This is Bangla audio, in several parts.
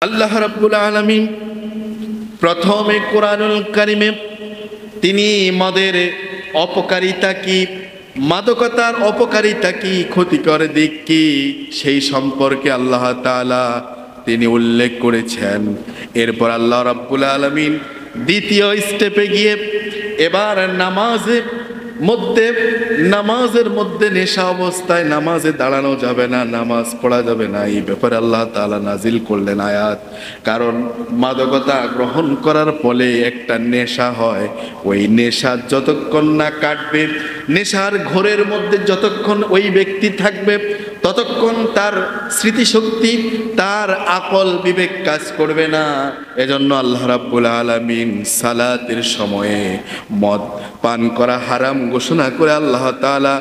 আল্লাহ রাব্বুল আলামিন প্রথমে কোরআনুল কারিমে তিনি মদের অপকারিতা কি, মাদকতার অপকারিতা কি, ক্ষতিকর দিক কি, সেই সম্পর্কে আল্লাহ তাআলা তিনি উল্লেখ করেছেন। এরপর আল্লাহ রাব্বুল আলামিন দ্বিতীয় স্টেপে গিয়ে এবার নামাজের মধ্যে নেশা অবস্থায় নামাজে দাঁড়ানো যাবে না, নামাজ পড়া যাবে না, এই ব্যাপারে আল্লাহ তাআলা নাজিল করলেন আয়াত। কারণ মাদকতা গ্রহণ করার ফলে একটা নেশা হয়, ওই নেশা যতক্ষণ না কাটবে, নেশার ঘোরের মধ্যে যতক্ষণ ওই ব্যক্তি থাকবে ততক্ষণ তার স্মৃতিশক্তি, তার আকল বিবেক কাজ করবে না। এজন্য আল্লাহ রাব্বুল আলামিন সালাতের সময়ে মদ পান করা হারাম ঘোষণা করে আল্লাহ তাআলা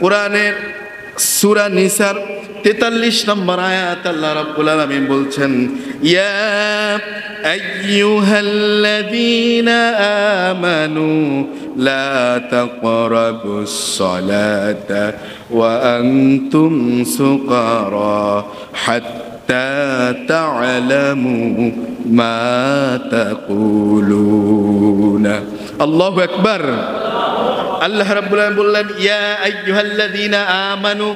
কোরআনের সূরা নিসার 43 নম্বর আয়াত আল্লাহ রাব্বুল আলামিন বলছেন, ইয়া আইয়ুহাল্লাযীনা আমানু লা তাকরাবুস সালাতা ওয়া আনতুম সুকারা হাত্তা তা'লামু মা তাকুলুনা। আল্লাহু আকবার। আল্লাহ রাব্বুল আলামিন বললেন, ইয়া আইয়ুহাল্লাযীনা আমানু,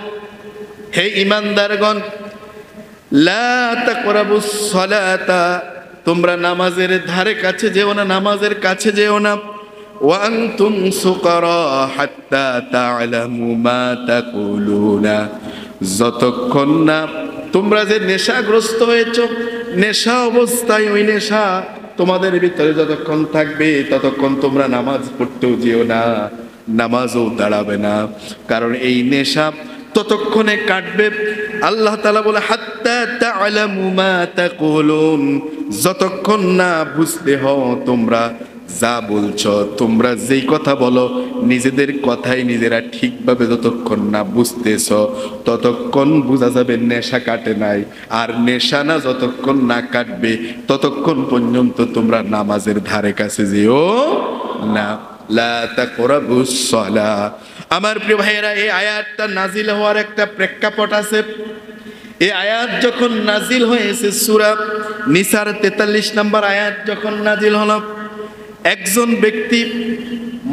হে ঈমানদারগণ, লা তাকরাবুস সালাতা, তোমরা নামাজের ধারে কাছে যেও না, নামাজের কাছে যেও না, ওয়া আনতুম সুকারা হাত্তা তা'লামু মা তাকুলুনা, যতক্ষণ না তোমরা যে নেশাগ্রস্ত হয়েছো, নেশা অবস্থায় ওই নেশা তোমাদের ভিতরে যতক্ষণ থাকবে ততক্ষণ তোমরা নামাজ পড়তেও যেও না, নামাজও দাঁড়াবে না। কারণ এই নেশা ততক্ষণে কাটবে। আল্লাহ তাআলা বলে, হাত্তা তা'লামু মা তাকুলুন, যতক্ষণ না বুঝতে হও তোমরা যা বলছো, তোমরা যেই কথা বলো, নিজেদের কথাই নিজেরা ঠিকভাবে যতক্ষণ না বুঝতেছ ততক্ষণ বোঝা যাবে নেশা কাটে নাই। আর নেশা না যতক্ষণ না কাটবে ততক্ষণ পর্যন্ত তোমরা নামাজের ধারে কাছে যেও না। লা তাকরাবুস সালাহ। আমার প্রিয় ভাইয়েরা, এই আয়াতটা নাজিল হওয়ার একটা প্রেক্ষাপট আছে। এই আয়াত যখন নাজিল হয়েছে, সূরা নিসার 43 নম্বর আয়াত যখন নাজিল হলো, একজন ব্যক্তি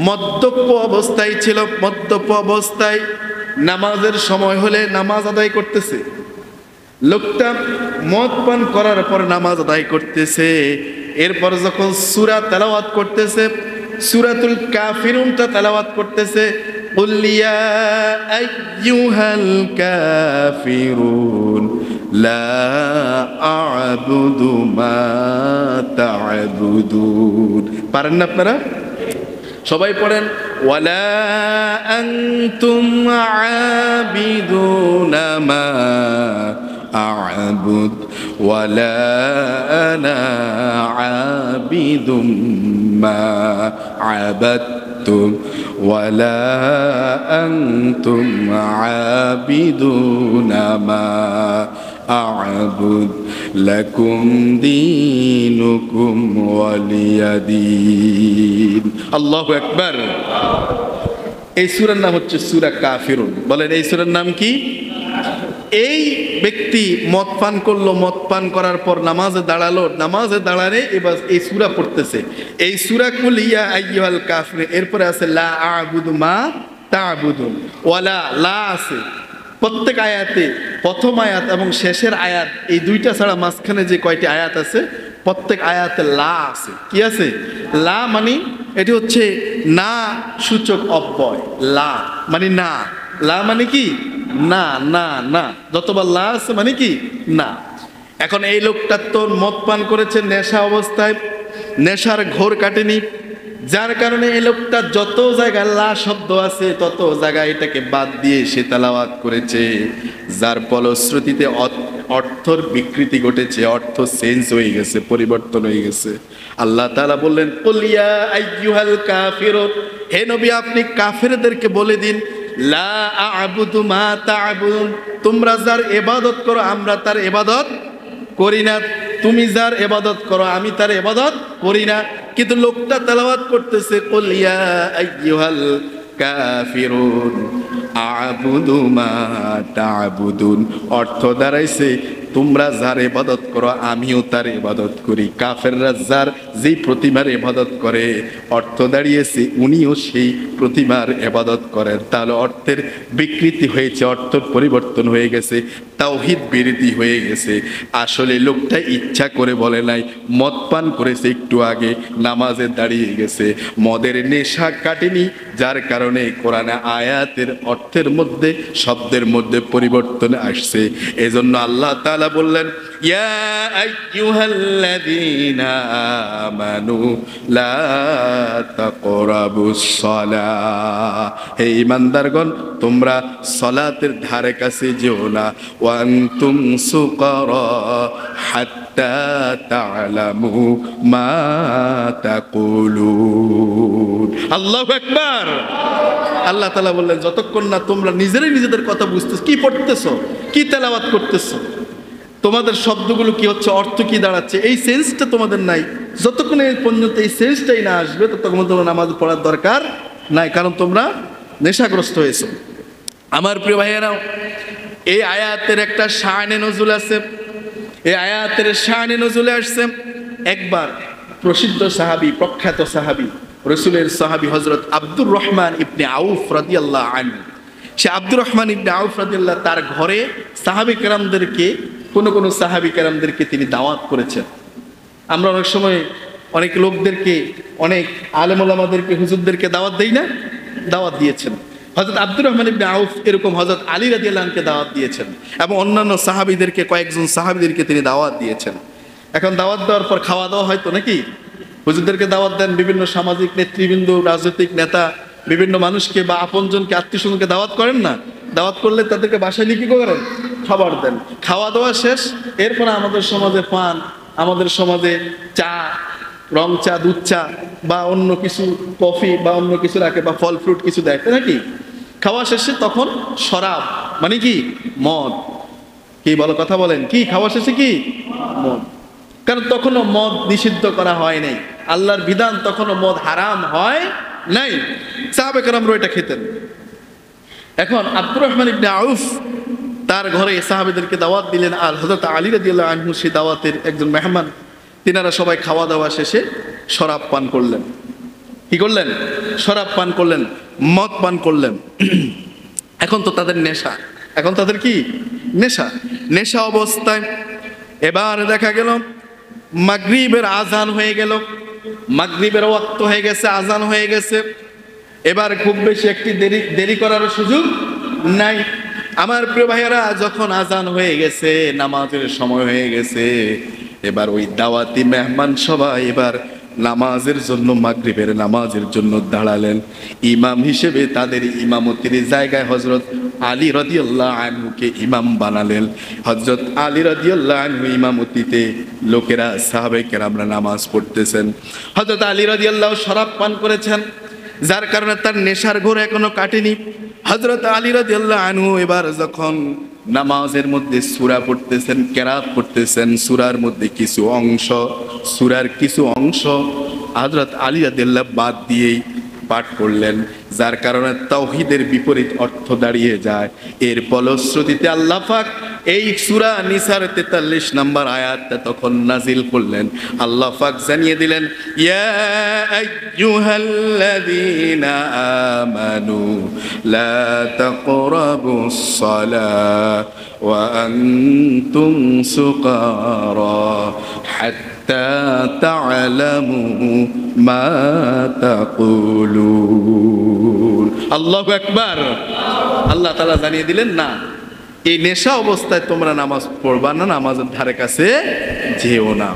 মদ্যপ অবস্থায় ছিল। মদ্যপ অবস্থায় নামাজের সময় হলে নামাজ আদায় করতেছে। লোকটা মদ পান করার পর নামাজ আদায় করতেছে। এরপর যখন সূরা তেলাওয়াত করতেছে, সূরাতুল কাফিরুনটা তেলাওয়াত করতেছে, কুল ইয়া আইয়ুহাল কাফিরুন লা আ'বুদু মা তা'বুদুন। পারেন না আপনারা? সবাই পড়েন, ওয়ালা আনতুম আ'বিদুনা মা আ'বুদ ওয়ালা আনা আ'বিদুম মা আ'বাদতুম ওয়ালা আনতুম আ'বিদুনা মা আ'বুদ লাকুম দীনুকুম ওয়ালিয়া দীন। আল্লাহু আকবার। এই সূরার নাম হচ্ছে সূরা কাফিরুন। বলেন, এই সূরার নাম কি? এই ব্যক্তি মদ পান করলো, মদ পান করার পর নামাজে দাঁড়ালো, নামাজে দাঁড়ালে এবার এই সূরা পড়তেছে। এই সূরা কুল ইয়া আইয়ুহাল কাফিরুন, এরপরে আছে লা আ'বুদু মা তা'বুদুন, ওয়ালা লা আছে প্রত্যেক আয়াতে। প্রথম আয়াত এবং শেষের আয়াত, এই দুইটা ছাড়া মাঝখানে যে কয়টি আয়াত আছে প্রত্যেক আয়াতে লা আছে। কি আছে? লা মানে এটি হচ্ছে না সূচক অব্যয়। লা মানে না, লা মানে কি? না না না, যতবার লা আছে মানে কি? না। এখন এই লোকটা তো মদ পান করেছে নেশা অবস্থায়, নেশার ঘোর কাটেনি, যার কারণে এই লোকটা যত জায়গায় লা শব্দ আছে তত জায়গায় এটাকে বাদ দিয়ে সে তেলাওয়াত করেছে, যার ফলশ্রুতিতে অর্থর বিকৃতি ঘটেছে, অর্থ চেঞ্জ হয়ে গেছে, পরিবর্তন হয়ে গেছে। আল্লাহ তাআলা বললেন, কুল ইয়া আইয়ুহাল কাফিরুন, হে নবী আপনি কাফেরদেরকে বলে দিন, লা আ'বুদু মা তা'বুদুন, তোমরা যার ইবাদত করো আমরা তার ইবাদত করি না, তুমি যার ইবাদত করো আমি তার ইবাদত করি না। কিন্তু লোকটা তেলাওয়াত করতেছে, কুল ইয়া আইয়ুহাল কাফিরুন আ'বুদু মা তা'বুদুন, অর্থ দাঁড়াইছে তোমরা যার ইবাদত করো আমিও তার ইবাদত করি। কাফেররা যার যেই প্রতিমার ইবাদত করে, অর্থ দাঁড়িয়েছে উনিও সেই প্রতিমার ইবাদত করেন। তাহলে অর্থের বিকৃতি হয়েছে, অর্থের পরিবর্তন হয়ে গেছে, তাওহীদ বিরোধী হয়ে গেছে। আসলে লোকটা ইচ্ছা করে বলে নাই, মদ পান করেছে একটু আগে, নামাজে দাঁড়িয়ে গেছে, মদের নেশা কাটেনি, যার কারণে কোরআনে আয়াতের অর্থের মধ্যে শব্দের মধ্যে পরিবর্তন আসছে। এজন্য আল্লাহ তাআলা বললেন, ইয়া আইয়ুহাল্লাযীনা আমানু লা তাকরাবুস সালাহ, হে ঈমানদারগণ তোমরা সালাতের ধারে কাছে যেও না, ওয়া আনতুম সুকারা হাত্তা তা'লামু মা তাকুলুন। আল্লাহু আকবার। আল্লাহ তাআলা বললেন, যতক্ষণ না তোমরা নিজেরাই নিজেদের কথা বুঝতেছো, কি পড়তেছো, কি তেলাওয়াত করতেছো, তোমাদের শব্দগুলো কি হচ্ছে, অর্থ কি দাঁড়াচ্ছে, এই সেন্সটা তোমাদের নাই, যতক্ষণ এই পর্যন্ত এই সেন্সটাই না আসবে ততক্ষণ তোমরা নামাজ পড়ার দরকার নাই, কারণ তোমরা নেশাগ্রস্ত হয়েছো। আমার প্রিয় ভাইয়েরাও, এই আয়াতের একটা শানে নজুল আছে। এই আয়াতের শানে নজুলে আসছে, একবার প্রসিদ্ধ সাহাবী, প্রখ্যাত সাহাবী, রাসূলের সাহাবী হযরত আব্দুর রহমান ইবনে আউফ রাদিয়াল্লাহু আনহু, সে আব্দুর রহমান ইবনে আউফ রাদিয়াল্লাহু তার ঘরে সাহাবী কেরামদেরকে, কোন সাহাবী কেরামদেরকে তিনি দাওয়াত করেছেন। আমরা অনেক সময় অনেক লোকদেরকে, অনেক আলেম ওলামাদেরকে, হুজুরদেরকে দাওয়াত দেই না, দাওয়াত দিয়েছেন। হযরত আব্দুর রহমান ইবনে আউফ এরকম হযরত আলী রাদিয়াল্লাহু আনহুকে দাওয়াত দিয়েছেন, এবং অন্যান্য সাহাবীদেরকে, কয়েকজন সাহাবীদেরকে তিনি দাওয়াত দিয়েছেন। এখন দাওয়াত দেওয়ার পর খাওয়া দাওয়া হয়তো নাকি, হুজুরদেরকে দাওয়াত দেন, বিভিন্ন সামাজিক নেতৃবৃন্দ, রাজনৈতিক নেতা, বিভিন্ন মানুষকে বা আপনজনকে, আত্মীয়স্বজনকে দাওয়াত করেন না, দাওয়াত করলে তাদেরকে বাসায় নিয়ে কি করেন, খাবার দেন। খাওয়া দাওয়া শেষ, এরপরে আমাদের সমাজে পান, আমাদের সমাজে চা, রং চা, দুধ চা বা অন্য কিছু, কফি বা অন্য কিছু রাখে, বা ফল ফ্রুট কিছু দেয়, তাই নাকি? খাওয়া শেষে তখন শরাব, মানে কি, মদ। কি বলো, কথা বলেন, কি খাওয়া শেষে কি, মদ। কারণ তখনও মদ নিষিদ্ধ করা হয় নাই, আল্লাহর বিধান তখনও মদ হারাম হয় নাই, সাহাবে কেরামরা এটা খেতেন। এখন আব্দুর রহমান ইবনে আউফ তার ঘরে সাহাবেদেরকে দাওয়াত দিলেন, আর হযরত আলী রাদিয়াল্লাহু আনহু সেই দাওয়াতের একজন মেহমান। তিনারা সবাই খাওয়া দাওয়া শেষে শরাব পান করলেন। কি করলেন? শরাব পান করলেন, মদ পান করলেন। এখন তো তাদের নেশা, এখন তাদের কি নেশা, নেশা অবস্থায় এবার দেখা গেল মাগরিবের আজান হয়ে গেল, মাগরিবের ওয়াক্ত হয়ে গেছে, আজান হয়ে গেছে। এবার খুব বেশি একটি দেরি করার সুযোগ নাই। আমার প্রিয় ভাইয়েরা, যখন আজান হয়ে গেছে, নামাজের সময় হয়ে গেছে, এবার ওই দাওয়াতি মেহমান সবাই এবার নামাজের জন্য, মাগরিবের নামাজের জন্য দাঁড়ালেন। ইমাম হিসেবে তাদের ইমামতির জায়গায় হযরত আলী রাদিয়াল্লাহু আনহুকে ইমাম বানালেন। হযরত আলী রাদিয়াল্লাহু আনহু ইমামতিতে লোকেরা, সাহাবে কেরামরা নামাজ পড়তেছেন। হযরত আলী রাদিয়াল্লাহু শরাব পান করেছেন, যার কারণে তার নেশার ঘোর এখনো কাটেনি। হযরত আলী রাদিয়াল্লাহু আনহু এবার যখন নামাজের মধ্যে সূরা পড়তেছেন, কেরাত পড়তেছেন, সূরার মধ্যে কিছু অংশ, সূরার কিছু অংশ হযরত আলী রাদিয়াল্লাহু বাদ দিয়েই পাঠ করলেন, যার কারণে তাওহীদের বিপরীত অর্থ দাঁড়িয়ে যায়। এর ফলশ্রুতিতে আল্লাহ পাক এই সূরা নিসার 43 নম্বর আয়াতটা তখন নাজিল করলেন। আল্লাহ পাক জানিয়ে দিলেন, ইয়া আইয়ুহাল্লাযীনা আমানু লা তাকরাবুস সালাহ ওয়া আনতুম সুকারা হাত্তা তা'লামু মা তাকুলুন। আল্লাহু আকবার। আল্লাহ তাআলা জানিয়ে দিলেন, না, এই নেশা অবস্থায় তোমরা নামাজ পড়বা না, নামাজের ধারে কাছে যেও না।